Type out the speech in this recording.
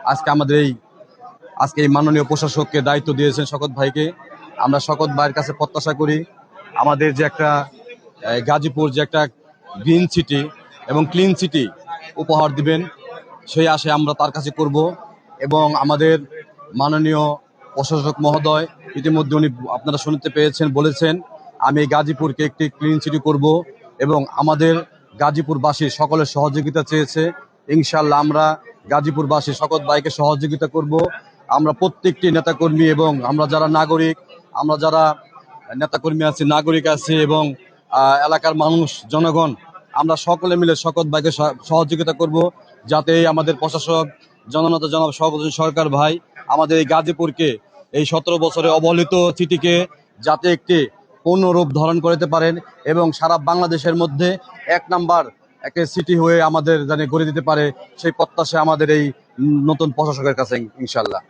আজকে এই মাননীয় প্রশাসককে দায়িত্ব দিয়েছেন শওকত ভাইকে। আমরা শওকত ভাইয়ের কাছে প্রত্যাশা করি আমাদের যে একটা গাজীপুর যে একটা গ্রিন সিটি এবং ক্লিন সিটি উপহার দিবেন, সেই আশায় আমরা তার কাছে করব। এবং আমাদের মাননীয় প্রশাসক মহোদয় ইতিমধ্যে উনি আপনারা শুনতে পেয়েছেন, বলেছেন আমি এই গাজীপুরকে একটি ক্লিন সিটি করব এবং আমাদের গাজীপুরবাসীর সকলের সহযোগিতা চেয়েছে। ইনশাল্লাহ আমরা গাজীপুরবাসী শওকত ভাইকে সহযোগিতা করব। আমরা প্রত্যেকটি নেতাকর্মী এবং আমরা যারা নাগরিক, আমরা যারা নেতাকর্মী আছি, নাগরিক আছি এবং এলাকার মানুষ, জনগণ, আমরা সকলে মিলে শওকত ভাইকে সহযোগিতা করব, যাতে আমাদের প্রশাসক জননেতা জনাব শওকত সরকার ভাই আমাদের এই গাজীপুরকে, এই 17 বছরে অবহেলিত সিটিকে যাতে একটি পূর্ণরূপ ধারণ করতে পারেন এবং সারা বাংলাদেশের মধ্যে এক নাম্বার একটা সিটি হয়ে আমাদের জানে গড়ে দিতে পারে, সেই প্রত্যাশা আমাদের এই নতুন প্রশাসকের কাছে ইনশাল্লাহ।